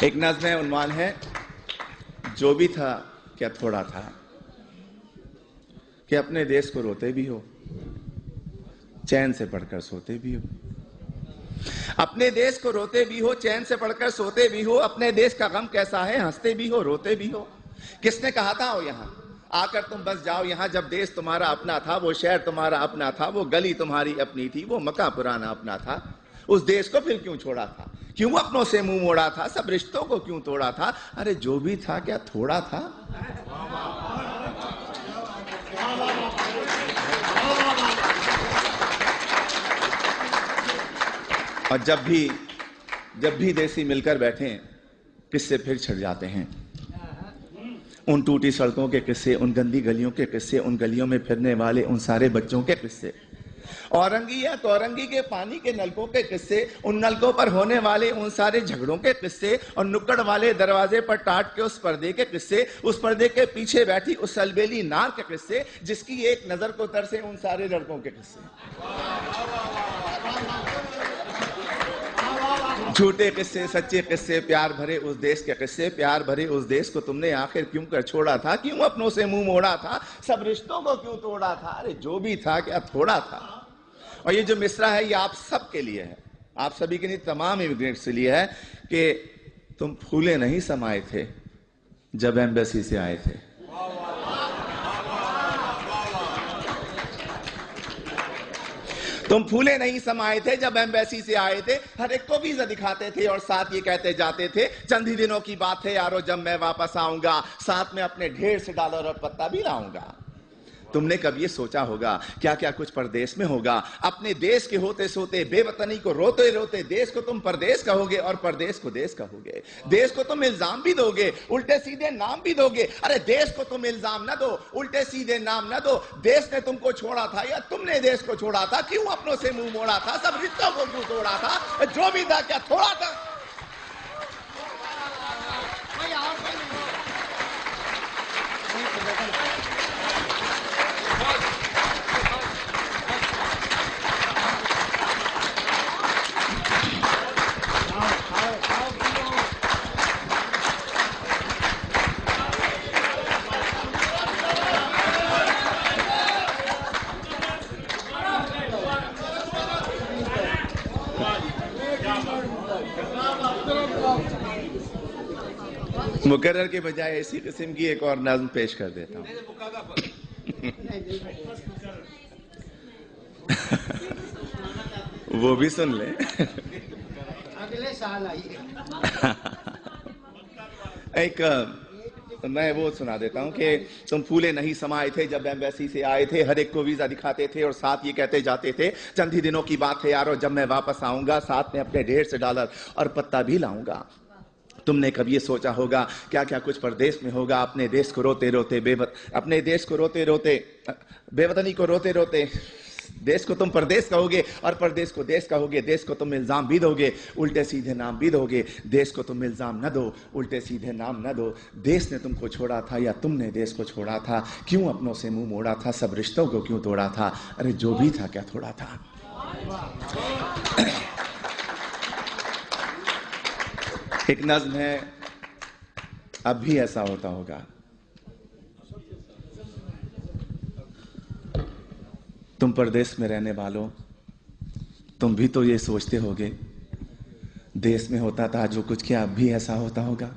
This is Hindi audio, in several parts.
एक नज़्म है, उन्वान है जो भी था क्या थोड़ा था, कि अपने देश को रोते भी हो, चैन से पढ़कर सोते भी हो। अपने देश को रोते भी हो, चैन से पढ़कर सोते भी हो। अपने देश का गम कैसा है, हंसते भी हो, रोते भी हो। किसने कहा था आओ यहाँ आकर तुम बस जाओ यहाँ, जब देश तुम्हारा अपना था, वो शहर तुम्हारा अपना था, वो गली तुम्हारी अपनी थी, वो मकान पुराना अपना था। उस देश को फिर क्यों छोड़ा था, क्यों अपनों से मुंह मोड़ा था, सब रिश्तों को क्यों तोड़ा था। अरे जो भी था क्या थोड़ा था। और जब भी देसी मिलकर बैठे किस्से फिर छिड़ जाते हैं। उन टूटी सड़कों के किस्से, उन गंदी गलियों के किस्से, उन गलियों में फिरने वाले उन सारे बच्चों के किस्से, औरंगी या तौरंगी के पानी के नलकों के किस्से, उन नलकों पर होने वाले उन सारे झगड़ों के किस्से, और नुक्कड़ वाले दरवाजे पर टाट के उस पर्दे के किस्से, उस पर्दे के पीछे बैठी उस अलबेली नार के किस्से, जिसकी एक नजर को तरसे उन सारे लड़कों के किस्से। झूठे किस्से, सच्चे किस्से, प्यार भरे उस देश के किस्से। प्यार भरे उस देश को तुमने आखिर क्यों कर छोड़ा था, क्यों अपनों से मुंह मोड़ा था, सब रिश्तों को क्यों तोड़ा था। अरे जो भी था क्या थोड़ा था। और ये जो मिसरा है ये आप सब के लिए है, आप सभी के लिए, तमाम इमिग्रेंट्स के लिए है, कि तुम फूले नहीं समाये थे जब एम्बेसी से आए थे। तुम फूले नहीं समाये थे जब एम्बेसी से आए थे। हर एक को वीजा दिखाते थे और साथ ये कहते जाते थे, चंद ही दिनों की बात है यारो जब मैं वापस आऊंगा, साथ में अपने ढेर से डॉलर और पत्ता भी लाऊंगा। तुमने कब ये सोचा होगा क्या क्या कुछ परदेश में होगा। अपने देश के होते सोते, बेवतनी को रोते रोते, देश को तुम परदेश कहोगे और परदेश को देश कहोगे। देश को तुम इल्जाम भी दोगे, उल्टे सीधे नाम भी दोगे। अरे देश को तुम इल्जाम न दो, उल्टे सीधे नाम न दो। देश ने तुमको छोड़ा था या तुमने देश को छोड़ा था, क्यों अपनों से मुंह मोड़ा था, सब रिश्तों को क्यों तोड़ा था। जो भी था क्या थोड़ा था। मुकर्रर के बजाय इसी किस्म की एक और नज़्म पेश कर देता हूं। वो भी सुन ले। अगले साल आइए। एक मैं वो सुना देता हूं कि तुम फूले नहीं समाये थे जब एम्बेसी से आए थे। हर एक को वीजा दिखाते थे और साथ ये कहते जाते थे, चंद ही दिनों की बात है यारो जब मैं वापस आऊंगा, साथ में अपने ढेर से डॉलर और पत्ता भी लाऊंगा। तुमने कभी ये सोचा होगा क्या क्या कुछ परदेश में होगा। अपने देश को रोते रोते अपने देश को रोते रोते, बेवतनी को रोते रोते, देश को तुम परदेश कहोगे और परदेश को देश कहोगे। देश को तुम इल्जाम भी दोगे, उल्टे सीधे नाम भी दोगे। देश को तुम इल्जाम न दो, उल्टे सीधे नाम न दो। देश ने तुमको छोड़ा था या तुमने देश को छोड़ा था, क्यों अपनों से मुंह मोड़ा था, सब रिश्तों को क्यों तोड़ा था। अरे जो भी था क्या थोड़ा था। एक नज़्म है, अब भी ऐसा होता होगा। तुम परदेश में रहने वालों, तुम भी तो ये सोचते होगे, देश में होता था जो कुछ, क्या अब भी ऐसा होता होगा।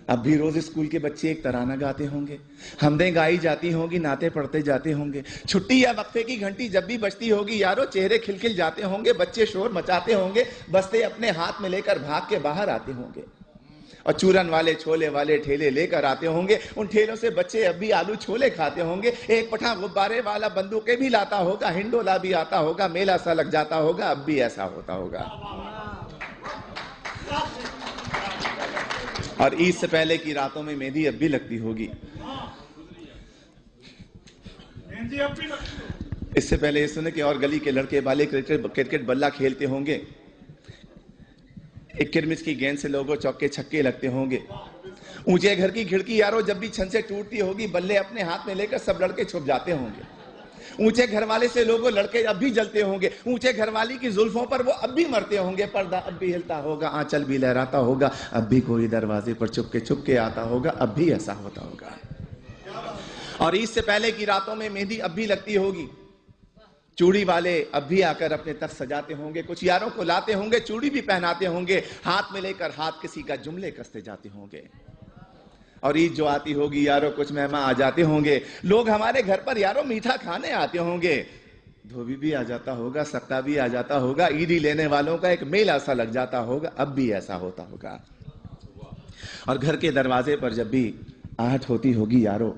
अब भी रोज स्कूल के बच्चे एक तराना गाते होंगे, हमदें गाई जाती होंगी, नाते पढ़ते जाते होंगे। छुट्टी या वक्फे की घंटी जब भी बजती होगी यारो, चेहरे खिलखिल जाते होंगे, बच्चे शोर मचाते होंगे, बस्ते अपने हाथ में लेकर भाग के बाहर आते होंगे। और चूरन वाले छोले वाले ठेले लेकर आते होंगे, उन ठेलों से बच्चे अब भी आलू छोले खाते होंगे। एक पठान गुब्बारे वाला बंदूकें भी लाता होगा, हिंडोला भी आता होगा, मेला सा लग जाता होगा। अब भी ऐसा होता होगा। और ईद से पहले की रातों में मेहंदी अब भी लगती होगी। इससे पहले ये सुने कि और गली के लड़के वाले क्रिकेट बल्ला खेलते होंगे, एक किरमिस की गेंद से लोगों चौके छक्के लगते होंगे। ऊंचे घर की खिड़की यारो जब भी छन से टूटती होगी, बल्ले अपने हाथ में लेकर सब लड़के छुप जाते होंगे। ऊंचे घर वाले से लोगों लड़के अब भी जलते होंगे, ऊंचे घर वाली की जुल्फों पर वो अब भी मरते होंगे, पर्दा अब भी हिलता होगा, आंचल भी लहराता होगा, अब भी कोई दरवाजे पर चुपके आता होगा, अब भी ऐसा होता होगा। और ईद से पहले की रातों में मेहंदी अब भी लगती होगी, चूड़ी वाले अब भी आकर अपने तख्त सजाते होंगे, कुछ यारों को लाते होंगे, चूड़ी भी पहनाते होंगे, हाथ में लेकर हाथ किसी का जुमले कसते जाते होंगे। और ईद जो आती होगी यारों, कुछ मेहमान आ जाते होंगे, लोग हमारे घर पर यारों मीठा खाने आते होंगे, धोबी भी आ जाता होगा, सक्का भी आ जाता होगा, ईदी लेने वालों का एक मेला सा लग जाता होगा, अब भी ऐसा होता होगा। और घर के दरवाजे पर जब भी आहट होती होगी यारों,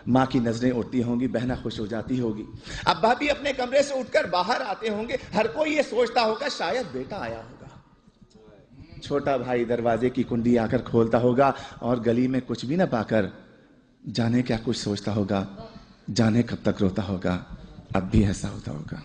माँ की नजरें उठती होंगी, बहना खुश हो जाती होगी, अब्बा भी अपने कमरे से उठकर बाहर आते होंगे, हर कोई ये सोचता होगा शायद बेटा आया होगा। छोटा भाई दरवाजे की कुंडी आकर खोलता होगा और गली में कुछ भी ना पाकर जाने क्या कुछ सोचता होगा, जाने कब तक रोता होगा, अब भी ऐसा होता होगा।